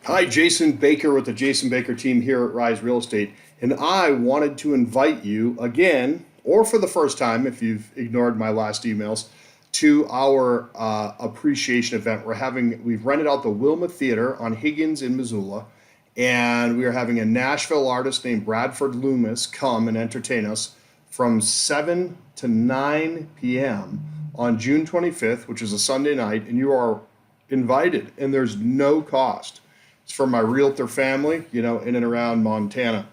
Hi, Jason Baker with the Jason Baker team here at Rise Real Estate. And I wanted to invite you again, or for the first time, if you've ignored my last emails, to our appreciation event. We've rented out the Wilma Theater on Higgins in Missoula, and we are having a Nashville artist named Bradford Loomis come and entertain us from 7 to 9 p.m. on June 25th, which is a Sunday night, and you are invited, and there's no cost. It's for my realtor family, in and around Montana.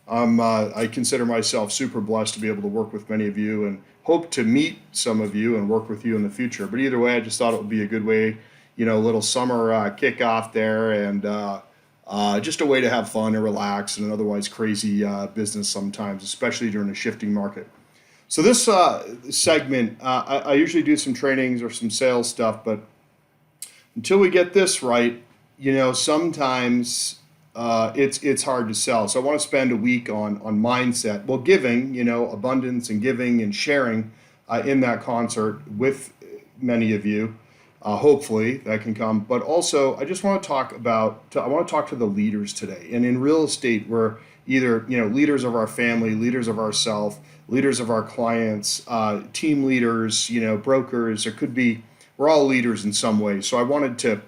I consider myself super blessed to be able to work with many of you and hope to meet some of you and work with you in the future. But either way, I just thought it would be a good way, a little summer kickoff there and just a way to have fun and relax in an otherwise crazy business sometimes, especially during a shifting market. So this segment, I usually do some trainings or some sales stuff, but until we get this right, sometimes it's hard to sell. So I want to spend a week on mindset. Well, giving, abundance and giving and sharing in that concert with many of you. Hopefully that can come. But also, I just want to I want to talk to the leaders today. And in real estate, we're either, leaders of our family, leaders of ourselves, leaders of our clients, team leaders, brokers. There could be, we're all leaders in some way. So I wanted to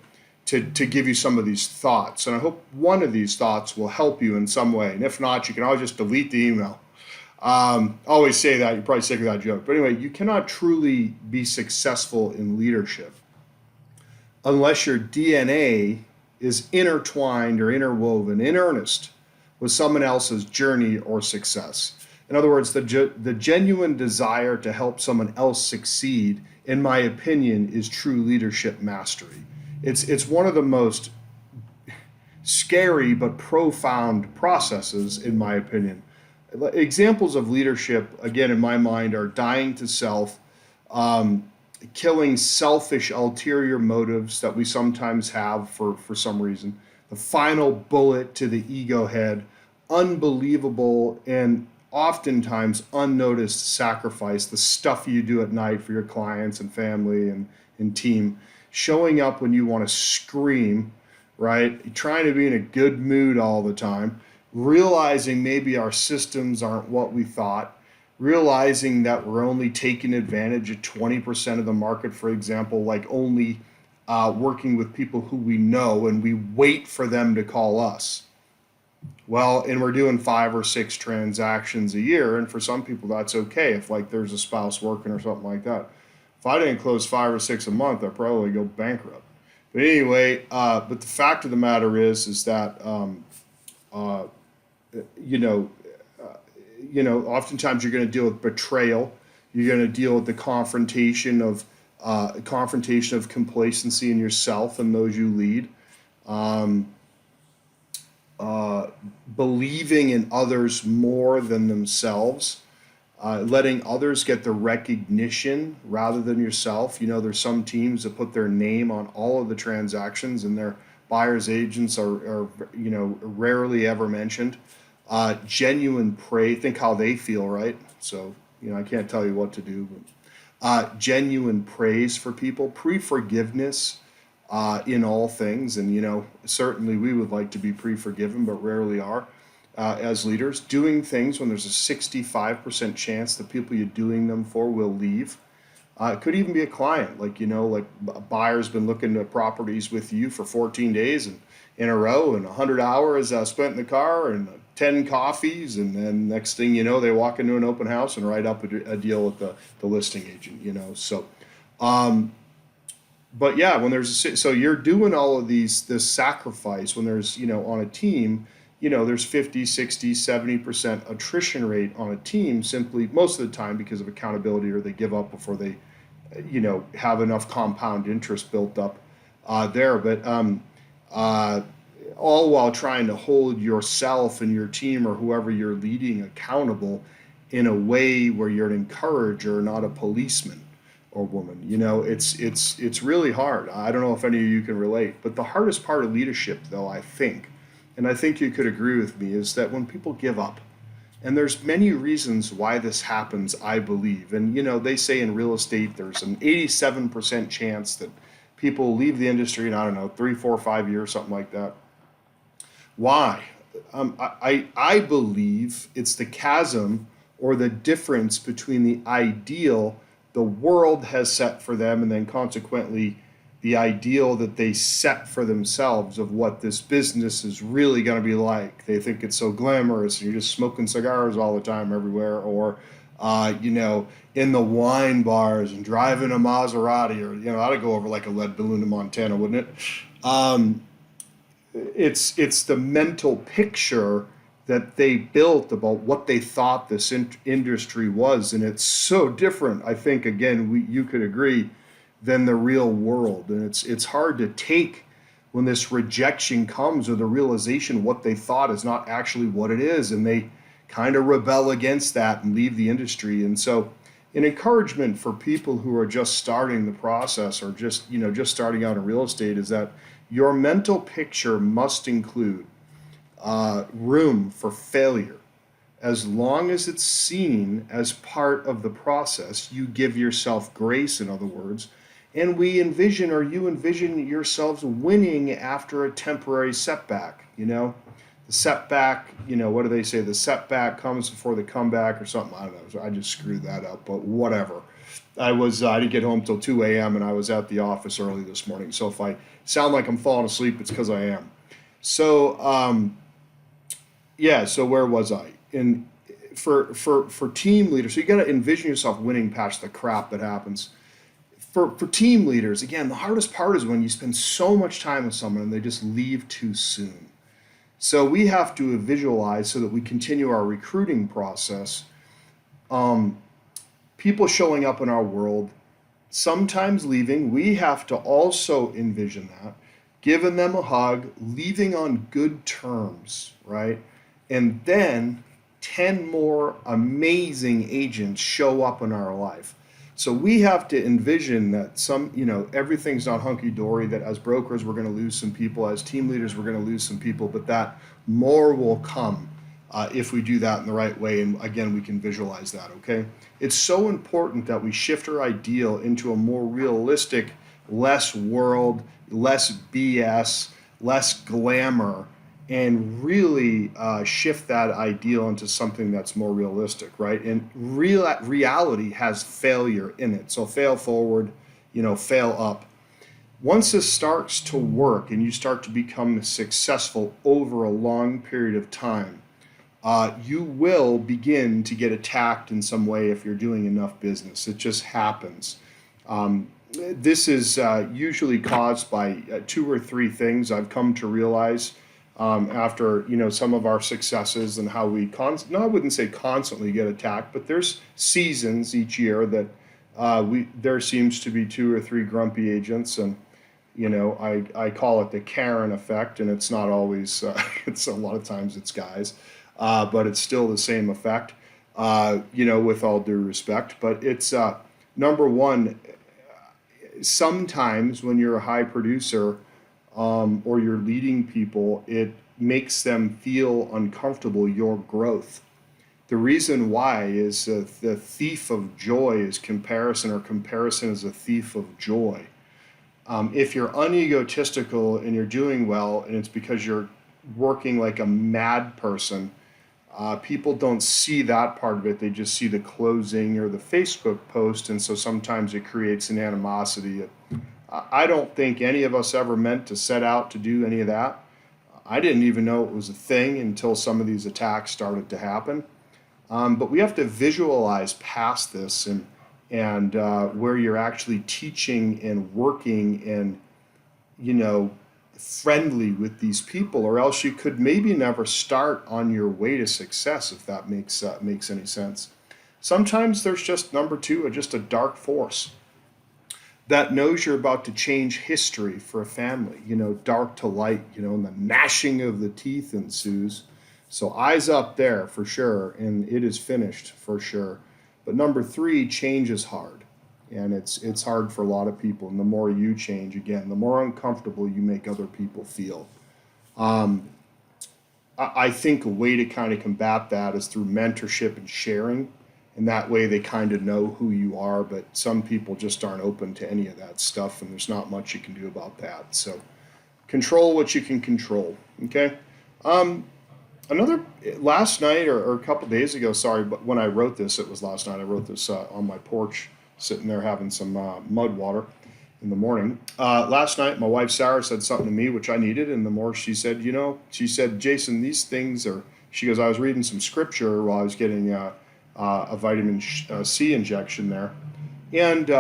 give you some of these thoughts. And I hope one of these thoughts will help you in some way. And if not, you can always just delete the email. I always say that. You're probably sick of that joke. But anyway, you cannot truly be successful in leadership unless your DNA is intertwined or interwoven in earnest with someone else's journey or success. In other words, the genuine desire to help someone else succeed, in my opinion, is true leadership mastery. It's one of the most scary but profound processes, in my opinion. Examples of leadership, again, in my mind, are dying to self, killing selfish ulterior motives that we sometimes have for some reason, the final bullet to the ego head, unbelievable and oftentimes unnoticed sacrifice, the stuff you do at night for your clients and family and team, showing up when you want to scream, right? Trying to be in a good mood all the time, realizing maybe our systems aren't what we thought, realizing that we're only taking advantage of 20% of the market, for example, like only working with people who we know and we wait for them to call us. Well, and we're doing 5 or 6 transactions a year, and for some people that's okay if like there's a spouse working or something like that. If I didn't close 5 or 6 a month, I'd probably go bankrupt. But anyway, but the fact of the matter is that uh, you know, oftentimes you're going to deal with betrayal. You're going to deal with the confrontation of complacency in yourself and those you lead. Um, Believing in others more than themselves, letting others get the recognition rather than yourself. There's some teams that put their name on all of the transactions, and their buyers agents are rarely ever mentioned. Genuine praise. Think how they feel, right? So I can't tell you what to do, but genuine praise for people, pre-forgiveness in all things. And, certainly we would like to be pre-forgiven, but rarely are as leaders. Doing things when there's a 65% chance the people you're doing them for will leave. It could even be a client, like, like a buyer's been looking at properties with you for 14 days and in a row and 100 hours spent in the car and 10 coffees. And then next thing you know, they walk into an open house and write up a deal with the listing agent. So, but yeah, when so you're doing all of this sacrifice when there's, on a team, there's 50, 60, 70% attrition rate on a team simply most of the time because of accountability, or they give up before they, have enough compound interest built up there. But uh, all while trying to hold yourself and your team or whoever you're leading accountable in a way where you're an encourager, not a policeman or woman. It's really hard. I don't know if any of you can relate, but the hardest part of leadership, though, I think, and I think you could agree with me, is that when people give up, and there's many reasons why this happens, I believe. And they say in real estate there's an 87% chance that people leave the industry in, I don't know, 3, 4, 5 years, something like that. Why? I believe it's the chasm or the difference between the ideal the world has set for them and then consequently the ideal that they set for themselves of what this business is really going to be like. They think it's so glamorous and you're just smoking cigars all the time everywhere, or, in the wine bars and driving a Maserati, or, that'd go over like a lead balloon in Montana, wouldn't it? It's the mental picture that they built about what they thought this industry was, and it's so different. I think again, you could agree, than the real world, and it's hard to take when this rejection comes or the realization what they thought is not actually what it is, and they kind of rebel against that and leave the industry. And so, an encouragement for people who are just starting the process or just starting out in real estate is that your mental picture must include room for failure. As long as it's seen as part of the process, you give yourself grace, in other words, and you envision yourselves winning after a temporary setback. The setback, what do they say? The setback comes before the comeback or something. I don't know. I just screwed that up, but whatever. I didn't get home till 2 a.m. and I was at the office early this morning. So if I sound like I'm falling asleep, it's because I am. So, so where was I? And for team leaders, so you got to envision yourself winning past the crap that happens. For team leaders, again, the hardest part is when you spend so much time with someone and they just leave too soon. So we have to visualize so that we continue our recruiting process. People showing up in our world, sometimes leaving, we have to also envision that, giving them a hug, leaving on good terms, right? And then 10 more amazing agents show up in our life. So we have to envision that everything's not hunky-dory, that as brokers we're going to lose some people, as team leaders we're going to lose some people, but that more will come if we do that in the right way. And again, we can visualize that, okay? It's so important that we shift our ideal into a more realistic, less world, less BS, less glamour, and really shift that ideal into something that's more realistic, right? And reality has failure in it. So fail forward, fail up. Once this starts to work and you start to become successful over a long period of time, you will begin to get attacked in some way if you're doing enough business. It just happens. This is usually caused by 2 or 3 things I've come to realize after some of our successes and how we I wouldn't say constantly get attacked, but there's seasons each year that there seems to be 2 or 3 grumpy agents, and I call it the Karen effect, and it's not always it's a lot of times it's guys, but it's still the same effect, with all due respect. But it's number one, sometimes when you're a high producer or you're leading people, it makes them feel uncomfortable, your growth. The reason why is the thief of joy is comparison, or comparison is a thief of joy. If you're unegotistical and you're doing well, and it's because you're working like a mad person, people don't see that part of it. They just see the closing or the Facebook post, and so sometimes it creates an animosity. I don't think any of us ever meant to set out to do any of that. I didn't even know it was a thing until some of these attacks started to happen. But we have to visualize past this and where you're actually teaching and working and, friendly with these people, or else you could maybe never start on your way to success, if that makes any sense. Sometimes there's just number 2, just a dark force that knows you're about to change history for a family, dark to light, and the gnashing of the teeth ensues. So eyes up there for sure, and it is finished for sure. But number 3, change is hard, and it's hard for a lot of people. And the more you change, again, the more uncomfortable you make other people feel. I think a way to kind of combat that is through mentorship and sharing. And that way they kind of know who you are, but some people just aren't open to any of that stuff, and there's not much you can do about that. So control what you can control, okay? Another last night or a couple days ago, sorry, but when I wrote this, it was last night. I wrote this on my porch, sitting there having some mud water in the morning. Last night, my wife Sarah said something to me which I needed, and the more she said, she said, Jason, these things are. She goes, I was reading some scripture while I was getting a vitamin C injection there, and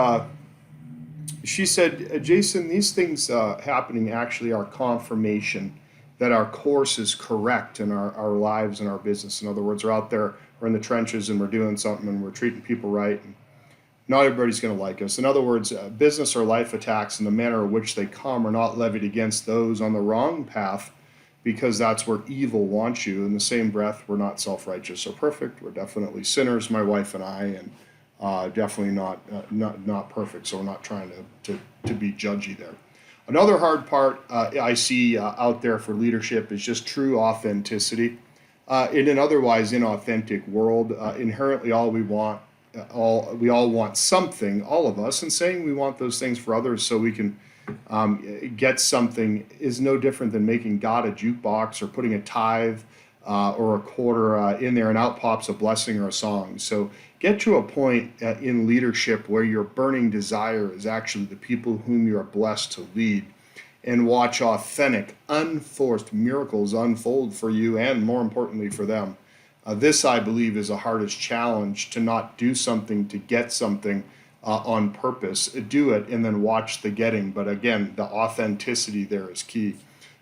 she said, Jason, these things happening actually are confirmation that our course is correct in our lives and our business. In other words, we're out there, we're in the trenches and we're doing something and we're treating people right. And not everybody's going to like us. In other words, business or life attacks and the manner in which they come are not levied against those on the wrong path, because that's where evil wants you. In the same breath, we're not self-righteous or perfect. We're definitely sinners, my wife and I, and definitely not perfect. So we're not trying to be judgy there. Another hard part I see out there for leadership is just true authenticity. In an otherwise inauthentic world, inherently we all want something, all of us, and saying we want those things for others so we can get something is no different than making God a jukebox or putting a tithe or a quarter in there, and out pops a blessing or a song. So get to a point in leadership where your burning desire is actually the people whom you are blessed to lead, and watch authentic, unforced miracles unfold for you and, more importantly, for them. This, I believe, is the hardest challenge, to not do something to get something on purpose. Do it and then watch the getting. But again, the authenticity there is key.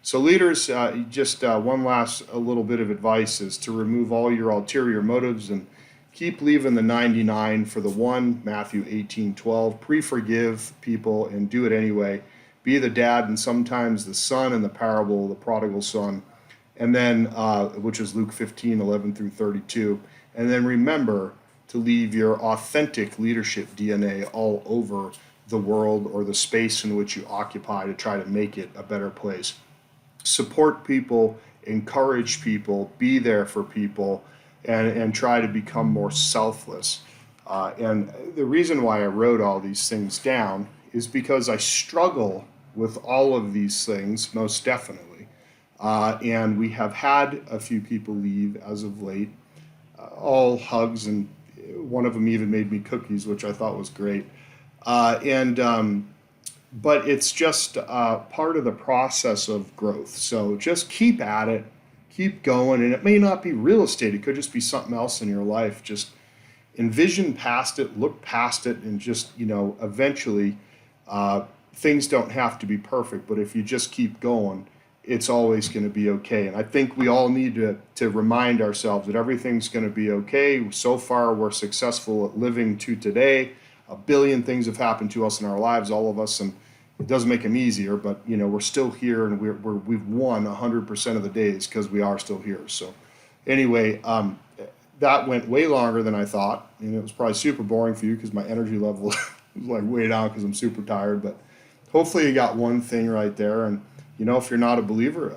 So leaders, just one last a little bit of advice is to remove all your ulterior motives and keep leaving the 99 for the one, Matthew 18:12. Pre-forgive people and do it anyway. Be the dad and sometimes the son in the parable, the prodigal son, and then which is Luke 15:11 through 32. And then remember to leave your authentic leadership DNA all over the world or the space in which you occupy to try to make it a better place. Support people, encourage people, be there for people, and try to become more selfless. And the reason why I wrote all these things down is because I struggle with all of these things, most definitely. And we have had a few people leave as of late, all hugs, and one of them even made me cookies, which I thought was great. But it's just part of the process of growth. So just keep at it, keep going. And it may not be real estate. It could just be something else in your life. Just envision past it, look past it, and just, eventually things don't have to be perfect. But if you just keep going, it's always going to be okay. And I think we all need to remind ourselves that everything's going to be okay. So far, we're successful at living to today. A billion things have happened to us in our lives, all of us, and it doesn't make them easier, but we're still here, and we've won 100% of the days because we are still here. So anyway, that went way longer than I thought, and it was probably super boring for you because my energy level was like way down because I'm super tired. But hopefully you got one thing right there. And if you're not a believer,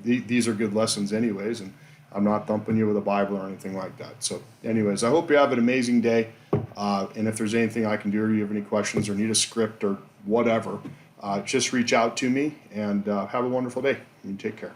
these are good lessons anyways, and I'm not thumping you with a Bible or anything like that. So anyways, I hope you have an amazing day. And if there's anything I can do, or you have any questions or need a script or whatever, just reach out to me, and have a wonderful day. You take care.